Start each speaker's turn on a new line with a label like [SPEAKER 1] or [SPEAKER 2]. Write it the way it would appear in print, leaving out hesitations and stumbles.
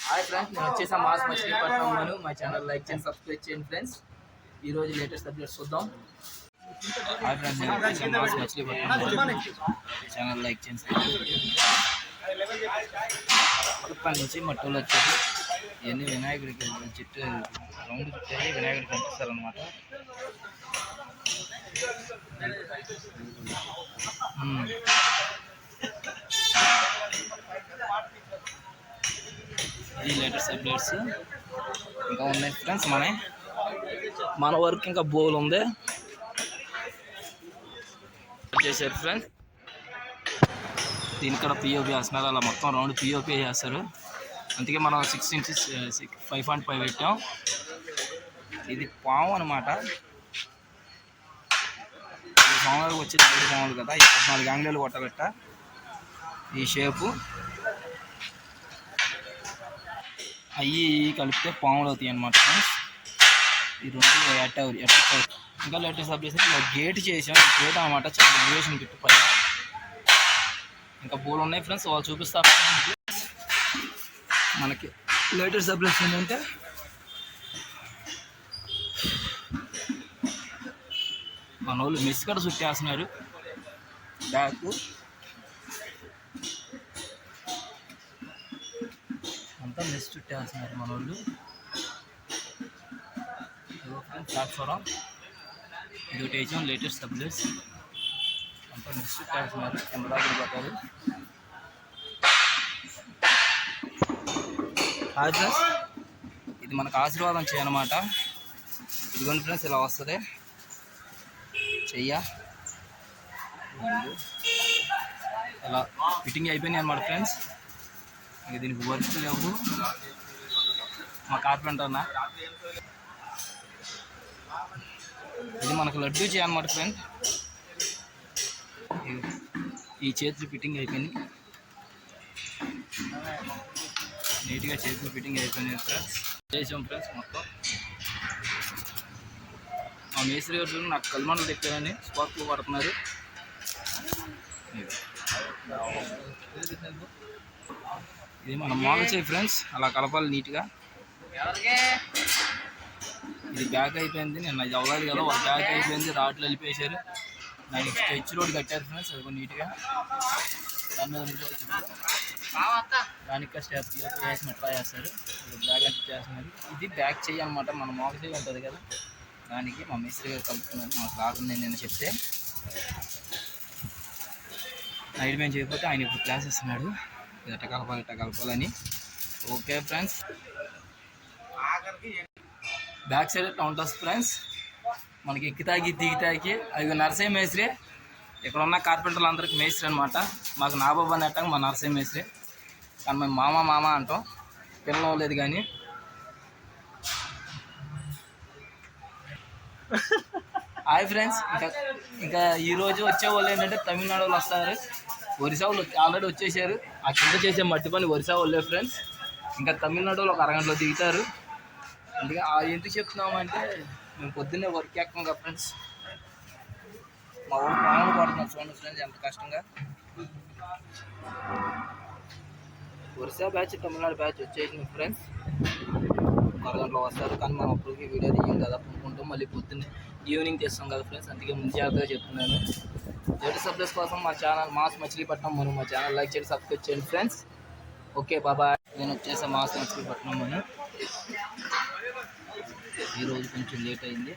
[SPEAKER 1] Hi friends, నేను వచ్చేసా mass మచిలీపట్నంలోను. మా ఛానల్ లైక్ చేయండి, సబ్స్క్రైబ్ చేయండి ఫ్రెండ్స్. ఈరోజు లేటెస్ట్ అప్డేట్స్ చూద్దాం. హాయ్ ఫ్రెండ్స్, నేను వచ్చేసా మాస్ మచిలీపట్నం. ఛానల్ లైక్ చేయండి. పక్కన నుంచి మట్టోళ్ళు వచ్చేది ఇవన్నీ వినాయకుడికి చెట్టు రౌండ్ చుట్టేది వినాయకుడికి కనిపిస్తారనమాట. ఈ లేటెస్ట్ అప్డేట్స్ ఇంకా ఉన్నాయి ఫ్రెండ్స్. మన వర్క్ ఇంకా బోల్ ఉంది చేశారు ఫ్రెండ్స్. దీని కూడా పిఓపి వేస్తున్నారు. అలా మొత్తం రౌండ్ పిఓపి చేస్తారు. అందుకే మనం 6 ఇంచెస్ 5.5 పెట్టాం. ఇది పాము అనమాట. పాములకు వచ్చి 3 పాములు కదా, 14 యాంగిళ్ళు కొట్టబెట్ట ఈ షేపు. అవి కలిపితే పాములు అవుతాయి అన్నమాట ఫ్రెండ్స్. ఈ 2 ఎట్ట ఇంకా లేటెస్ట్ అప్డేట్స్ ఇలా గేట్ చేసాం. గేట్ అనమాట, చాలా డ్యూరేషన్ గిట్టు పైన ఇంకా బోల్ ఉన్నాయి ఫ్రెండ్స్. వాళ్ళు చూపిస్తారు. మనకి లేటెస్ట్ అప్డేట్స్ ఏంటంటే మన వాళ్ళు మెస్ కూడా చుట్టేస్తున్నారు. బ్యాక్ అంతా మెస్ చుట్టేస్తున్నారు మన వాళ్ళు. ప్లాట్ఫారం ఇది ఒకటి వేసాం. లేటెస్ట్ అప్డేట్స్ అంతా మెస్ చుట్టేస్తున్నారు. కింద దగ్గర పోతారు. హాయ్ ఫ్రెండ్స్, ఇది మనకు ఆశీర్వాదం చేయనమాట. ఇదిగోండి ఫ్రెండ్స్, ఇలా వస్తుంది చెయ్య. ఇలా ఫిట్టింగ్ అయిపోయినాయి అన్నమాట ఫ్రెండ్స్. ఇంకా దీనికి వర్క్ లేవు. మా కార్పెంటర్ అన్న ఇది మనకు లడ్డూ చేయనమాట ఫ్రెండ్. ఈ చేతులు ఫిట్టింగ్ అయిపోయింది. నీట్గా చేతులు ఫిట్టింగ్ అయిపోయినాయి ఫ్రెండ్స్. చేసాం ఫ్రెండ్స్ మొత్తం. మా మేస్త్రి గారు నాకు కల్మండలు తెచ్చారని స్పార్క్లు పడుతున్నారు. ఇది మనం మోడల్ చేయి ఫ్రెండ్స్. అలా కలపాలి నీట్గా. ఇది బ్యాక్ అయిపోయింది. నేను అది అవ్వాలి కదా, వాళ్ళు బ్యాక్ అయిపోయింది. రాట్లు వెళ్ళిపోయారు. దానికి స్కెచ్ రోడ్ కట్టారు ఫ్రెండ్స్. అది నీట్గా దాని మీద దానికి స్టెప్ వేసి ట్రై చేస్తారు. బ్యాక్ అంటే చేస్తున్నారు. ఇది బ్యాక్ చేయి అనమాట. మన మోడల్ చేయి ఉంటుంది కదా, దానికి మా మేస్త్రి గారు కలుపుతున్నారు. మాకు రాకుండా నేను చెప్తే నైట్ మేము చేయకపోతే ఆయన ఇప్పుడు క్లాస్ ఇస్తున్నాడు. ఎట్ట కలపాలని. ఓకే ఫ్రెండ్స్, బ్యాక్ సైడ్ ఎట్లా ఉంటుంది ఫ్రెండ్స్. మనకి ఎక్కితాకి దిగితాకి అది నర్సయ్య మేస్త్రి. ఇక్కడ ఉన్న కార్పెంటర్లు అందరికి మేస్త్రి అనమాట. మాకు నాబాబు అని అంటాం, మా నర్సయ్య మేస్త్రి. కానీ మేము మామ అంటాం. పిల్లలేదు కానీ హాయ్ ఫ్రెండ్స్. ఇంకా ఈరోజు వచ్చే వాళ్ళు ఏంటంటే తమిళనాడు వాళ్ళు వస్తారు. ఒరిస్సా వాళ్ళు ఆల్రెడీ వచ్చేసారు. ఆ కింద చేసే మట్టి పని ఒరిస్సా వాళ్ళే ఫ్రెండ్స్. ఇంకా తమిళనాడు వాళ్ళు ఒక అరగంటలో దిగుతారు. అందుకే ఎందుకు చెప్తున్నామంటే మేము పొద్దున్నే వర్క్ ఎక్కం కదా ఫ్రెండ్స్. మా ఊరు పాములు పడుతున్నారు చూడండి ఫ్రెండ్స్ ఎంత కష్టంగా. ఒరిస్సా బ్యాచ్ తమిళనాడు బ్యాచ్ వచ్చేసింది ఫ్రెండ్స్. అరగంటలో వస్తారు. కానీ మనం అప్పటికి వీడియో తీయం కదా, పునుకుంటాం. మళ్ళీ పొద్దున్నే ఈవినింగ్ చేస్తాం కదా ఫ్రెండ్స్. అందుకే ముందు జాగ్రత్తగా చెప్తున్నాను. లేటెస్ట్ అప్డేట్స్ కోసం మా ఛానల్ మాస్ మచిలీపట్నం మనం మా ఛానల్ లైక్ చేయండి, సబ్స్క్రైబ్ చేయండి ఫ్రెండ్స్. ఓకే బాబాయ్. నేను వచ్చేసా మాస్ మచిలీపట్నం అని. ఈరోజు కొంచెం లేట్ అయింది.